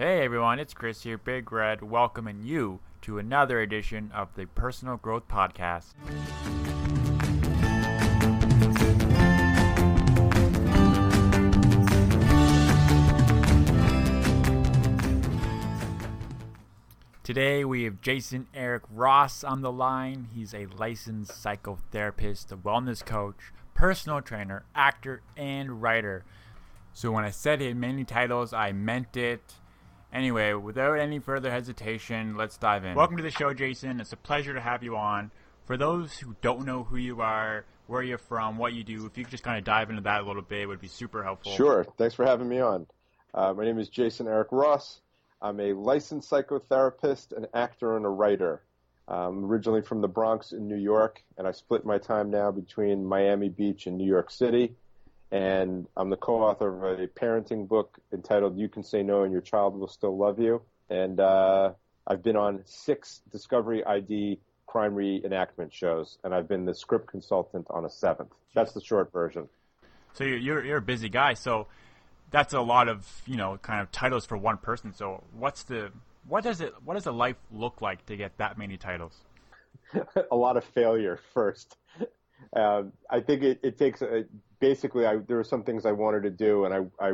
Hey everyone, it's Chris here, Big Red, welcoming you to another edition of the Personal Growth Podcast. Today we have Jason Eric Ross on the line. He's a licensed psychotherapist, a wellness coach, personal trainer, actor, and writer. So when I said he had many titles, I meant it. Anyway, without any further hesitation, let's dive in. Welcome to the show, Jason. It's a pleasure to have you on. For those who don't know who you are, where you're from, what you do, if you could just kind of dive into that a little bit, it would be super helpful. Sure. Thanks for having me on. My name is Jason Eric Ross. I'm a licensed psychotherapist, an actor, and a writer. I'm originally from the Bronx in New York, and I split my time now between Miami Beach and New York City. And I'm the co-author of a parenting book entitled You Can Say No and Your Child Will Still Love You. And I've been on 6 Discovery ID crime reenactment shows, and I've been the script consultant on a 7th. That's the short version. So you're a busy guy, so that's a lot of, kind of titles for one person. So what does a life look like to get that many titles? A lot of failure first. I think it takes basically, there were some things I wanted to do, and I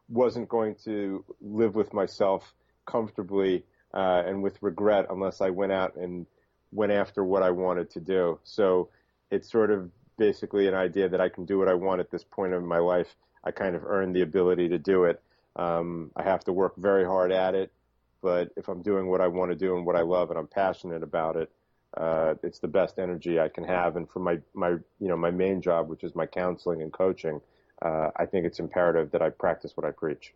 wasn't going to live with myself comfortably and with regret unless I went out and went after what I wanted to do. So it's sort of basically an idea that I can do what I want at this point in my life. I kind of earned the ability to do it. I have to work very hard at it, but if I'm doing what I want to do and what I love and I'm passionate about it, it's the best energy I can have. And for my main job, which is my counseling and coaching, I think it's imperative that I practice what I preach.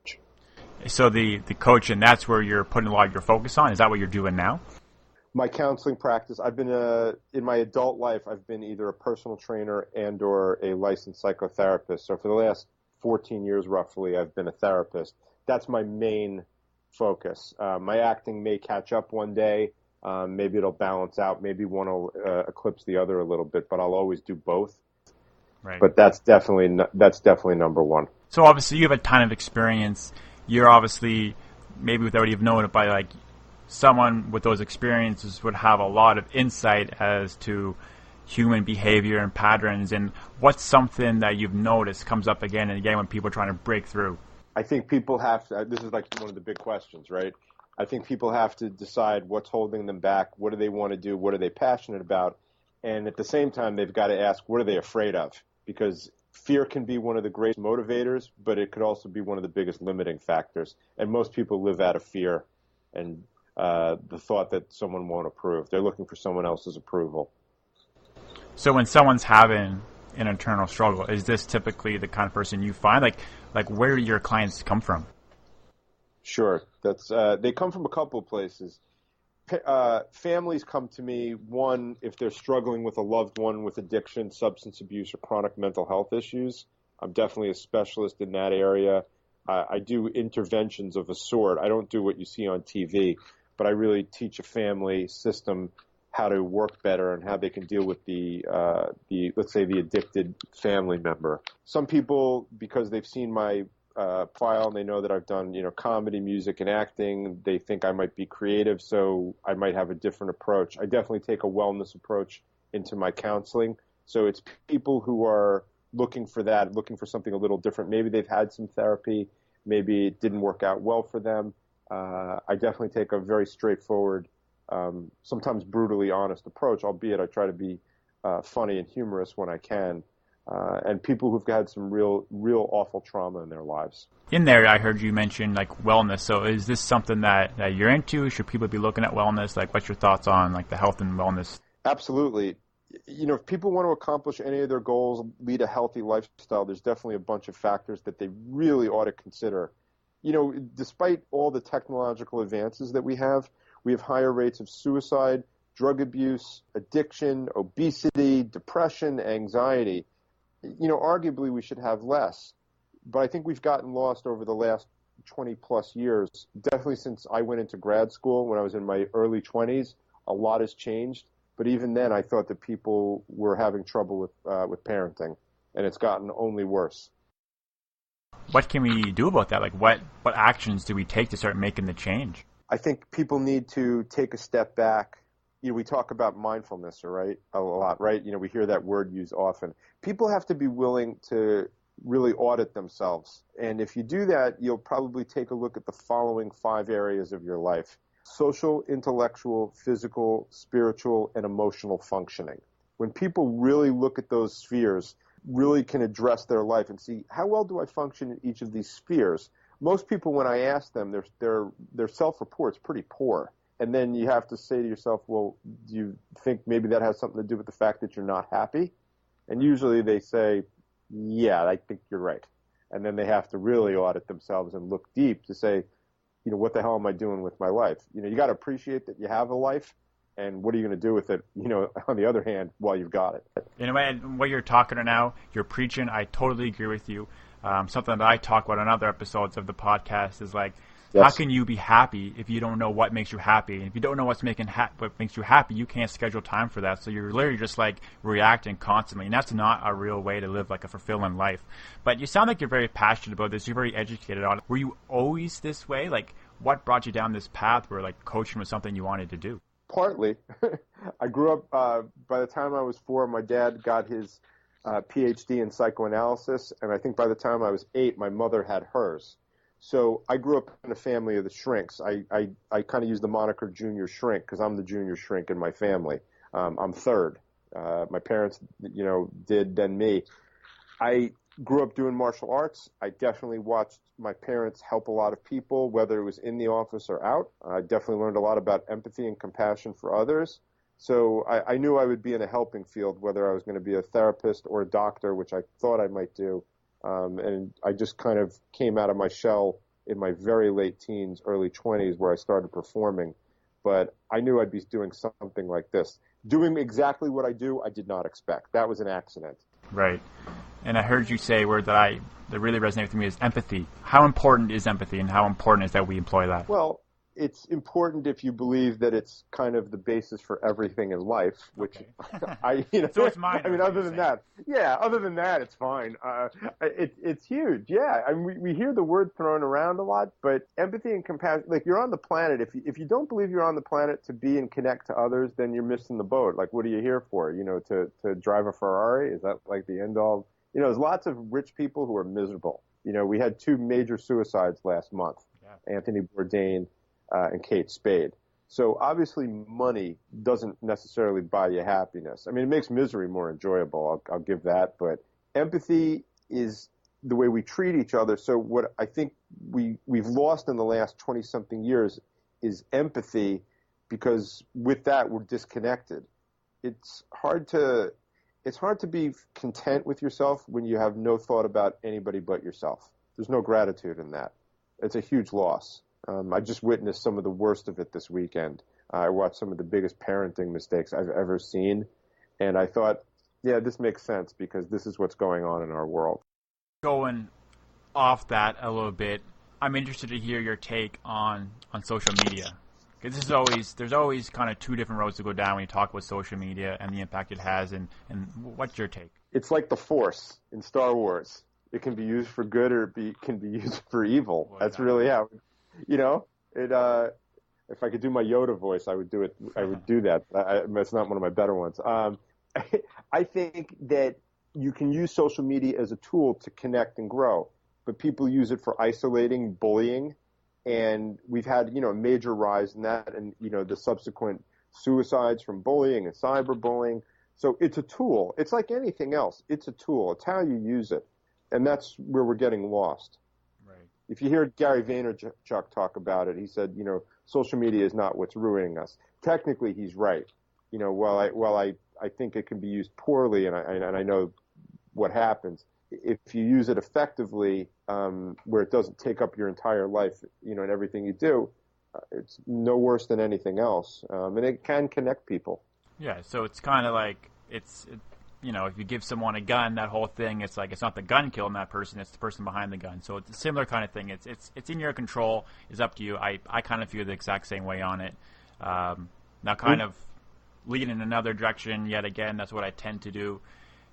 So the coaching, that's where you're putting a lot of your focus on? Is that what you're doing now? My counseling practice, I've been in my adult life, I've been either a personal trainer and or a licensed psychotherapist. So for the last 14 years roughly, I've been a therapist. That's my main focus. My acting may catch up one day. Maybe it'll balance out. Maybe one will eclipse the other a little bit, but I'll always do both. Right. But that's definitely number one. So obviously you have a ton of experience. You're obviously, maybe without even knowing it, by like someone with those experiences would have a lot of insight as to human behavior and patterns. And what's something that you've noticed comes up again and again when people are trying to break through? I think people have to, this is like one of the big questions, right? I think people have to decide what's holding them back, what do they want to do, what are they passionate about, and at the same time, they've got to ask, what are they afraid of? Because fear can be one of the great motivators, but it could also be one of the biggest limiting factors. And most people live out of fear and the thought that someone won't approve. They're looking for someone else's approval. So when someone's having an internal struggle, is this typically the kind of person you find? Like where do your clients come from? Sure. That's they come from a couple of places. Families come to me, one, if they're struggling with a loved one with addiction, substance abuse, or chronic mental health issues. I'm definitely a specialist in that area. I do interventions of a sort. I don't do what you see on TV, but I really teach a family system how to work better and how they can deal with the let's say the addicted family member. Some people, because they've seen my file and they know that I've done, comedy, music, and acting, they think I might be creative, so I might have a different approach. I definitely take a wellness approach into my counseling. So it's people who are looking for that, looking for something a little different. Maybe they've had some therapy, maybe it didn't work out well for them. I definitely take a very straightforward, sometimes brutally honest approach, albeit I try to be funny and humorous when I can. And people who've had some real awful trauma in their lives. In there, I heard you mention like wellness. So is this something that you're into? Should people be looking at wellness? Like, what's your thoughts on like the health and wellness? Absolutely. If people want to accomplish any of their goals, lead a healthy lifestyle, there's definitely a bunch of factors that they really ought to consider. Despite all the technological advances that we have higher rates of suicide, drug abuse, addiction, obesity, depression, anxiety. Arguably we should have less, but I think we've gotten lost over the last 20 plus years. Definitely since I went into grad school when I was in my early 20s, a lot has changed. But even then, I thought that people were having trouble with parenting, and it's gotten only worse. what can we do about that? Like, what actions do we take to start making the change? I think people need to take a step back. We talk about mindfulness, right, a lot, right? We hear that word used often. People have to be willing to really audit themselves. And if you do that, you'll probably take a look at the following 5 areas of your life: social, intellectual, physical, spiritual, and emotional functioning. When people really look at those spheres, really can address their life and see, how well do I function in each of these spheres? Most people, when I ask them, their self-report's pretty poor. And then you have to say to yourself, well, do you think maybe that has something to do with the fact that you're not happy? And usually they say, yeah, I think you're right. And then they have to really audit themselves and look deep to say, what the hell am I doing with my life? You got to appreciate that you have a life, and what are you going to do with it, on the other hand, while you've got it? What you're talking right now, you're preaching. I totally agree with you. Something that I talk about in other episodes of the podcast is like, yes, how can you be happy if you don't know what makes you happy? And if you don't know what makes you happy, you can't schedule time for that. So you're literally just like reacting constantly. And that's not a real way to live like a fulfilling life. But you sound like you're very passionate about this. You're very educated on it. Were you always this way? Like, what brought you down this path where like coaching was something you wanted to do? Partly. I grew up, by the time I was 4, my dad got his PhD in psychoanalysis, and I think by the time I was 8, my mother had hers. So I grew up in a family of the shrinks. I kind of use the moniker junior shrink because I'm the junior shrink in my family. I'm third. My parents, did, then me. I grew up doing martial arts. I definitely watched my parents help a lot of people, whether it was in the office or out. I definitely learned a lot about empathy and compassion for others. So I knew I would be in a helping field, whether I was going to be a therapist or a doctor, which I thought I might do. And I just kind of came out of my shell in my very late teens, early 20s, where I started performing. But I knew I'd be doing something like this. Doing exactly what I do, I did not expect. That was an accident. Right. And I heard you say a word that really resonated with me is empathy. How important is empathy, and how important is that we employ that? Well, it's important if you believe that it's kind of the basis for everything in life, which okay. So it's minor. I mean, other than that, it's fine. It's huge. Yeah. I mean, we hear the word thrown around a lot, but empathy and compassion, like, you're on the planet. If you don't believe you're on the planet to be and connect to others, then you're missing the boat. Like, what are you here for? To drive a Ferrari? Is that like the end all? There's lots of rich people who are miserable. We had 2 major suicides last month. Yeah. Anthony Bourdain and Kate Spade. So obviously money doesn't necessarily buy you happiness. I mean, it makes misery more enjoyable. I'll give that. But empathy is the way we treat each other. So what I think we've lost in the last 20-something years is empathy, because with that we're disconnected. It's hard to be content with yourself when you have no thought about anybody but yourself. There's no gratitude in that. It's a huge loss. I just witnessed some of the worst of it this weekend. I watched some of the biggest parenting mistakes I've ever seen, and I thought, yeah, this makes sense because this is what's going on in our world. Going off that a little bit, I'm interested to hear your take on social media. Because there's always kind of 2 different roads to go down when you talk about social media and the impact it has, and what's your take? It's like the Force in Star Wars. It can be used for good or it can be used for evil. Well, that's really how. If I could do my Yoda voice, I would do it. I would do that. It's not one of my better ones. I think that you can use social media as a tool to connect and grow, but people use it for isolating, bullying, and we've had, a major rise in that, and, the subsequent suicides from bullying and cyberbullying. So it's a tool. It's like anything else. It's a tool. It's how you use it, and that's where we're getting lost. If you hear Gary Vaynerchuk talk about it, he said, social media is not what's ruining us. Technically, he's right. While I think it can be used poorly, and I know what happens, if you use it effectively, where it doesn't take up your entire life, and everything you do, it's no worse than anything else, and it can connect people. Yeah, so it's kind of like if you give someone a gun, that whole thing, it's like it's not the gun killing that person, it's the person behind the gun. So it's a similar kind of thing. It's in your control. It's up to you. I kind of feel the exact same way on it. Now kind of leading in another direction, yet again, that's what I tend to do.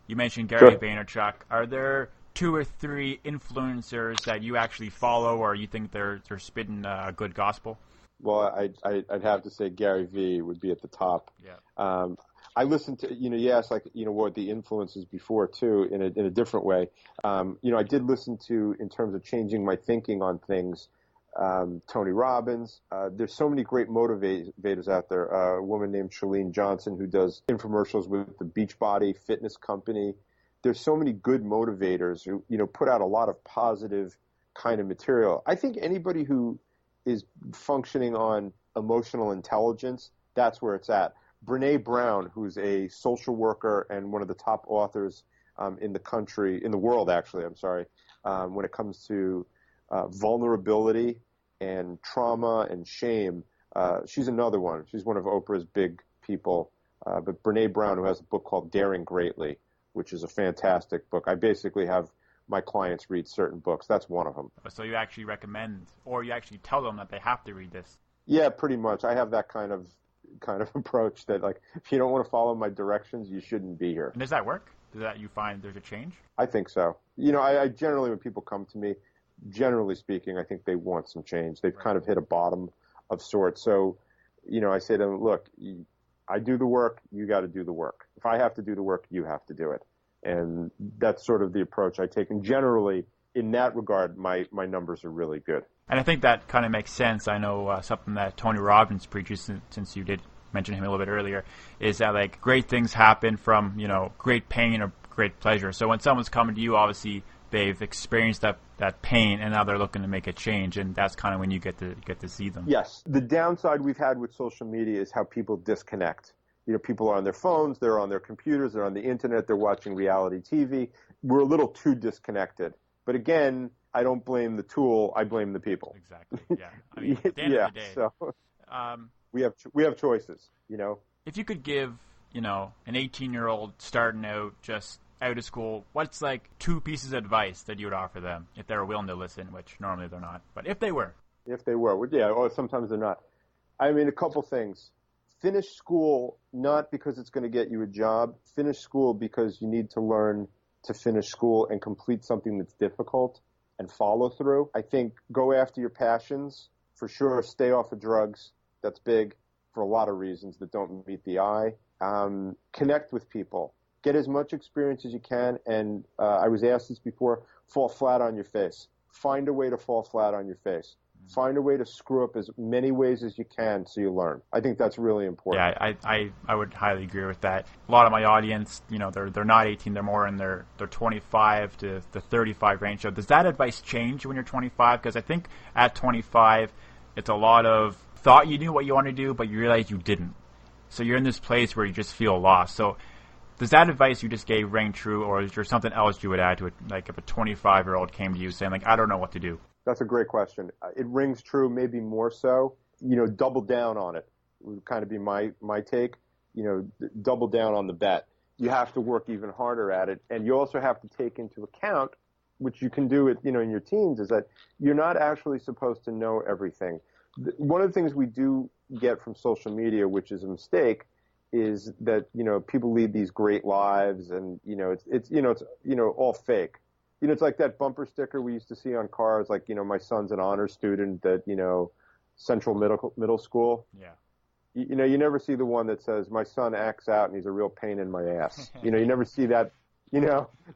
You mentioned Gary Vaynerchuk. Are there 2 or 3 influencers that you actually follow, or you think they're spitting good gospel? Well, I'd have to say Gary Vee would be at the top. Yeah. I listen to, you asked like, what the influences before too, in a different way. I did listen to, in terms of changing my thinking on things, Tony Robbins. There's so many great motivators out there. A woman named Chalene Johnson who does infomercials with the Beachbody fitness company. There's so many good motivators who, put out a lot of positive kind of material. I think anybody who is functioning on emotional intelligence, that's where it's at. Brene Brown, who's a social worker and one of the top authors in the world, actually, when it comes to vulnerability and trauma and shame. She's another one. She's one of Oprah's big people. But Brene Brown, who has a book called Daring Greatly, which is a fantastic book. I basically have my clients read certain books. That's one of them. So you actually recommend, or you actually tell them that they have to read this? Yeah, pretty much. I have that kind of approach that, like, if you don't want to follow my directions, you shouldn't be here. And does that work? Does that you find there's a change? I think so. I generally, when people come to me, generally speaking, I think they want some change. They've kind of hit a bottom of sorts. So, I say to them, look, I do the work, you got to do the work. If I have to do the work, you have to do it. And that's sort of the approach I take. And generally, in that regard, my numbers are really good. And I think that kind of makes sense. I know something that Tony Robbins preaches, since you did mention him a little bit earlier, is that like great things happen from, great pain or great pleasure. So when someone's coming to you, obviously they've experienced that pain and now they're looking to make a change, and that's kind of when you get to see them. Yes. The downside we've had with social media is how people disconnect. People are on their phones, they're on their computers, they're on the internet, they're watching reality TV. We're a little too disconnected. But again, I don't blame the tool, I blame the people. Exactly. Yeah. I mean, at the end of the day, so we have choices, If you could give, an 18-year-old starting out, just out of school, what's like 2 pieces of advice that you would offer them if they were willing to listen, which normally they're not, but if they were? If they were, yeah, or sometimes they're not. I mean, a couple things. Finish school not because it's going to get you a job. Finish school because you need to learn to finish school and complete something that's difficult and follow through. I think go after your passions. For sure, stay off of drugs. That's big for a lot of reasons that don't meet the eye. Connect with people. Get as much experience as you can. And I was asked this before, fall flat on your face. Find a way to fall flat on your face. Find a way to screw up as many ways as you can so you learn. I think that's really important. Yeah, I would highly agree with that. A lot of my audience, they're not 18, they're more in their 25 to the 35 range. So does that advice change when you're 25? Because I think at 25, it's a lot of thought you knew what you want to do, but you realize you didn't. So you're in this place where you just feel lost. So does that advice you just gave ring true, or is there something else you would add to it? Like if a 25-year-old came to you saying, like, I don't know what to do. That's a great question. It rings true, maybe more so. Double down on it would kind of be my take. Double down on the bet. You have to work even harder at it. And you also have to take into account, which you can do it, in your teens, is that you're not actually supposed to know everything. One of the things we do get from social media, which is a mistake, is that, people lead these great lives and, it's all fake. It's like that bumper sticker we used to see on cars, like, my son's an honor student at, Central Middle School. Yeah. You never see the one that says, my son acts out and he's a real pain in my ass. You never see that,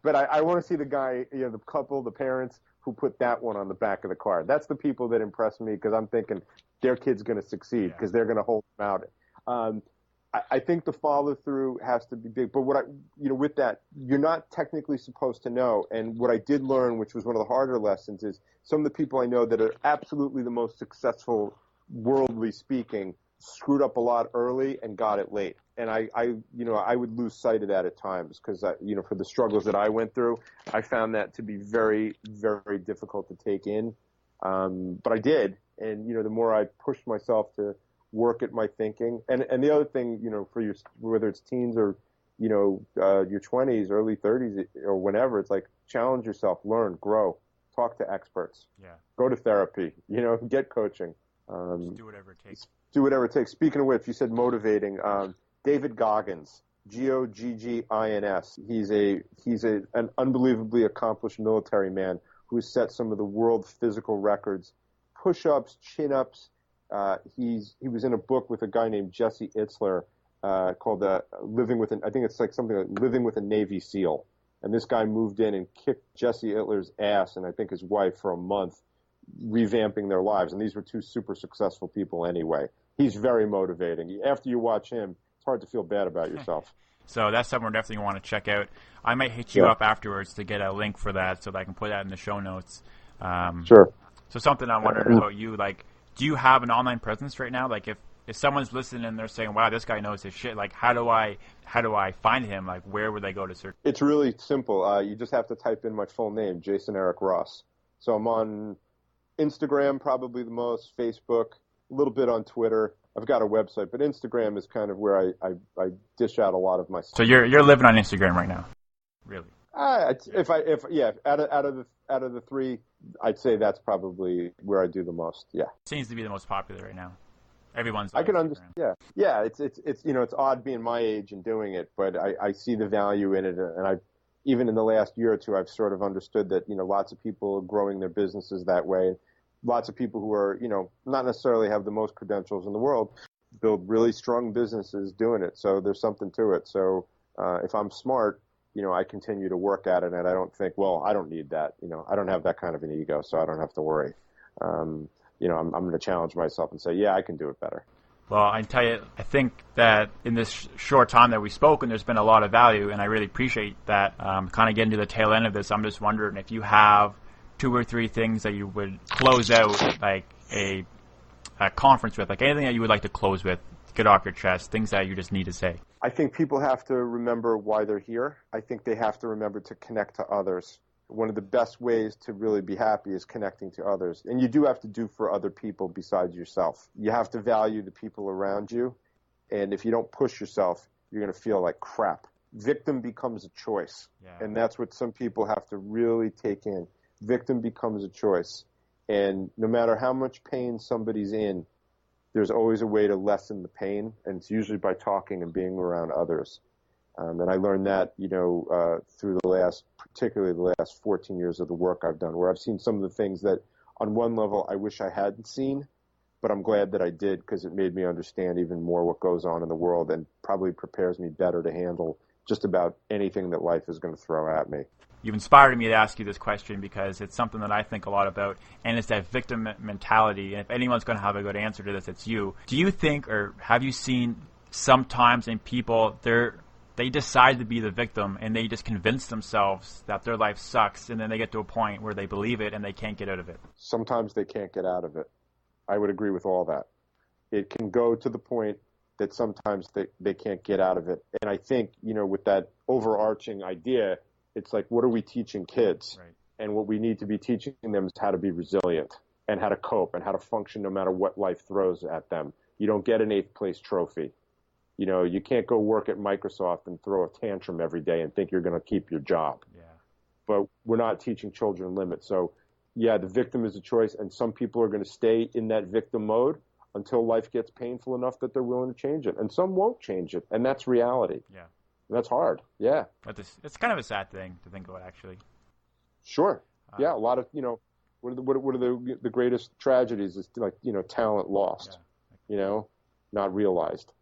but I want to see the guy, the couple, the parents who put that one on the back of the car. That's the people that impress me because I'm thinking their kid's going to succeed because they're going to hold them out. I think the follow through has to be big, but with that, you're not technically supposed to know. And what I did learn, which was one of the harder lessons, is some of the people I know that are absolutely the most successful, worldly speaking, screwed up a lot early and got it late. And I would lose sight of that at times because, for the struggles that I went through, I found that to be very, very difficult to take in. But I did. And, the more I pushed myself to work at my thinking. And the other thing, for your, whether it's teens or, your 20s, early 30s or whenever, it's like challenge yourself, learn, grow, talk to experts, go to therapy, get coaching. Just do whatever it takes. Do whatever it takes. Speaking of which, you said motivating. David Goggins, Goggins. He's an unbelievably accomplished military man who has set some of the world physical records, push-ups, chin-ups. He was in a book with a guy named Jesse Itzler called I think it's like something like Living with a Navy SEAL. And this guy moved in and kicked Jesse Itzler's ass and I think his wife for a month, revamping their lives. And these were two super successful people anyway. He's very motivating. After you watch him, it's hard to feel bad about yourself. So that's something we definitely want to check out. I might hit you up afterwards to get a link for that so that I can put that in the show notes. Sure. So something I'm wondering about you, like, do you have an online presence right now? Like, if someone's listening and they're saying, wow, this guy knows his shit, like, how do I find him? Like, where would they go to search? It's really simple. You just have to type in my full name, Jason Eric Ross. So I'm on Instagram, probably the most, Facebook, a little bit on Twitter. I've got a website, but Instagram is kind of where I dish out a lot of my stuff. So you're living on Instagram right now, really? Out of the three, I'd say that's probably where I do the most. Yeah, seems to be the most popular right now. Everyone's. I can understand. Yeah. It's odd being my age and doing it, but I see the value in it, and even in the last year or two, I've sort of understood that lots of people are growing their businesses that way. Lots of people who are, not necessarily have the most credentials in the world, build really strong businesses doing it. So there's something to it. So if I'm smart, I continue to work at it, and I don't think, well, I don't need that. I don't have that kind of an ego, so I don't have to worry. I'm going to challenge myself and say, yeah, I can do it better. Well, I tell you, I think that in this short time that we've spoken, there's been a lot of value, and I really appreciate that. Kind of getting to the tail end of this, I'm just wondering if you have 2 or 3 things that you would close out like a conference with, like anything that you would like to close with, get off your chest, things that you just need to say. I think people have to remember why they're here. I think they have to remember to connect to others. One of the best ways to really be happy is connecting to others. And you do have to do for other people besides yourself. You have to value the people around you. And if you don't push yourself, you're going to feel like crap. Victim becomes a choice. Yeah. And that's what some people have to really take in. Victim becomes a choice. And no matter how much pain somebody's in, there's always a way to lessen the pain, and it's usually by talking and being around others. And I learned that, through particularly the last 14 years of the work I've done, where I've seen some of the things that on one level I wish I hadn't seen, but I'm glad that I did because it made me understand even more what goes on in the world and probably prepares me better to handle just about anything that life is going to throw at me. You've inspired me to ask you this question because it's something that I think a lot about, and it's that victim mentality. And if anyone's going to have a good answer to this, it's you. Do you think, or have you seen sometimes in people, they decide to be the victim and they just convince themselves that their life sucks, and then they get to a point where they believe it and they can't get out of it? Sometimes they can't get out of it. I would agree with all that. It can go to the point that sometimes they can't get out of it. And I think, with that overarching idea, it's like, what are we teaching kids? Right. And what we need to be teaching them is how to be resilient and how to cope and how to function no matter what life throws at them. You don't get an 8th place trophy. You can't go work at Microsoft and throw a tantrum every day and think you're going to keep your job. Yeah. But we're not teaching children limits. So, yeah, the victim is a choice, and some people are going to stay in that victim mode until life gets painful enough that they're willing to change it. And some won't change it, and that's reality. Yeah. That's hard. Yeah. It's kind of a sad thing to think about, actually. Sure. Yeah. A lot of, what are the greatest tragedies is like, talent lost, not realized.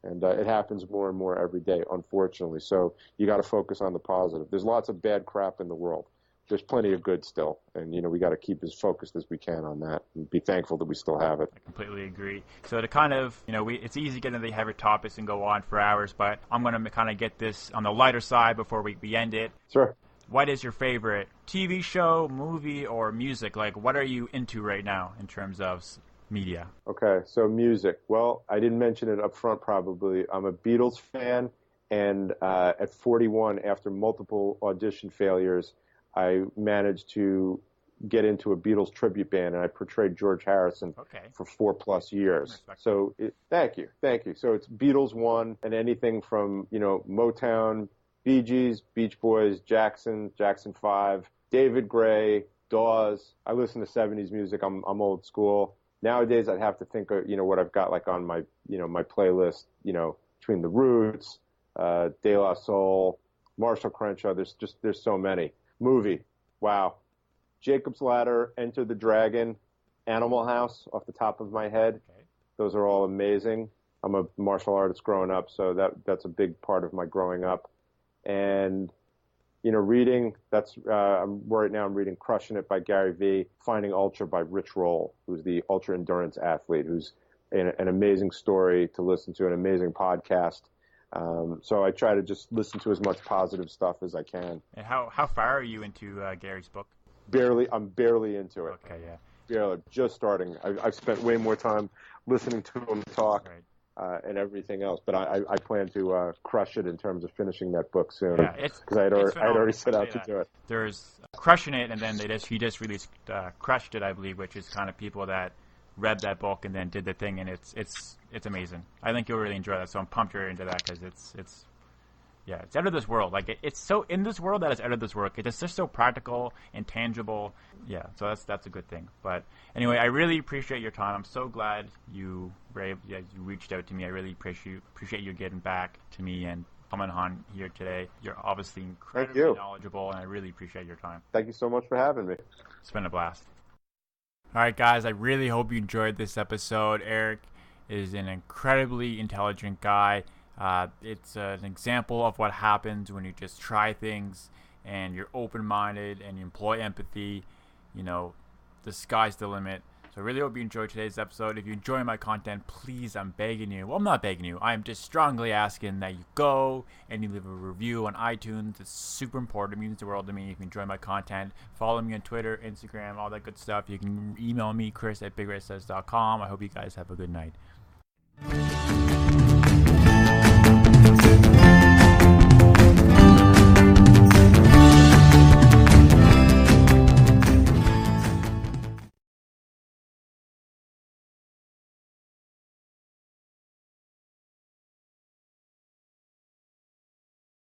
And it happens more and more every day, unfortunately. So you got to focus on the positive. There's lots of bad crap in the world. There's plenty of good still. And, we got to keep as focused as we can on that and be thankful that we still have it. I completely agree. So to kind of, it's easy to get into the heavy topics and go on for hours, but I'm going to kind of get this on the lighter side before we end it. Sure. What is your favorite TV show, movie, or music? Like, what are you into right now in terms of media? Okay, so music. Well, I didn't mention it up front probably. I'm a Beatles fan, and at 41, after multiple audition failures, I managed to get into a Beatles tribute band, and I portrayed George Harrison for 4+ years. So thank you. So it's Beatles 1 and anything from, Motown, Bee Gees, Beach Boys, Jackson 5, David Gray, Dawes. I listen to 70s music. I'm old school. Nowadays, I'd have to think of, what I've got like on my, my playlist, between the Roots, De La Soul, Marshall Crenshaw. There's so many. Movie, wow. Jacob's Ladder, Enter the Dragon, Animal House off the top of my head. Okay. Those are all amazing. I'm a martial artist growing up, so that's a big part of my growing up. And reading, right now I'm reading Crushing It by Gary Vee, Finding Ultra by Rich Roll, who's the ultra endurance athlete, who's an amazing story to listen to, an amazing podcast. So I try to just listen to as much positive stuff as I can. And how far are you into Gary's book? I'm barely into it. Okay, yeah. Barely, just starting. I've spent way more time listening to him talk. Right. And everything else, but I plan to crush it in terms of finishing that book soon. Yeah, because I had already set out to do it. There's Crushing It, and then he just released Crushed It, I believe, which is kind of people that read that book and then did the thing, and it's amazing. I think you'll really enjoy that. So I'm pumped you're into that because it's out of this world. Like it's so in this world that it's out of this world. It's just so practical and tangible. Yeah, so that's a good thing. But anyway, I really appreciate your time. I'm so glad you reached out to me. I really appreciate you getting back to me and coming on here today. You're obviously incredibly knowledgeable, and I really appreciate your time. Thank you so much for having me. It's been a blast. All right, guys, I really hope you enjoyed this episode. Eric is an incredibly intelligent guy. It's an example of what happens when you just try things and you're open-minded and you employ empathy. The sky's the limit. So I really hope you enjoyed today's episode. If you enjoy my content, please, I'm begging you. Well, I'm not begging you. I'm just strongly asking that you go and you leave a review on iTunes. It's super important. It means the world to me if you enjoy my content. Follow me on Twitter, Instagram, all that good stuff. You can email me, Chris@BigRedSays.com. I hope you guys have a good night.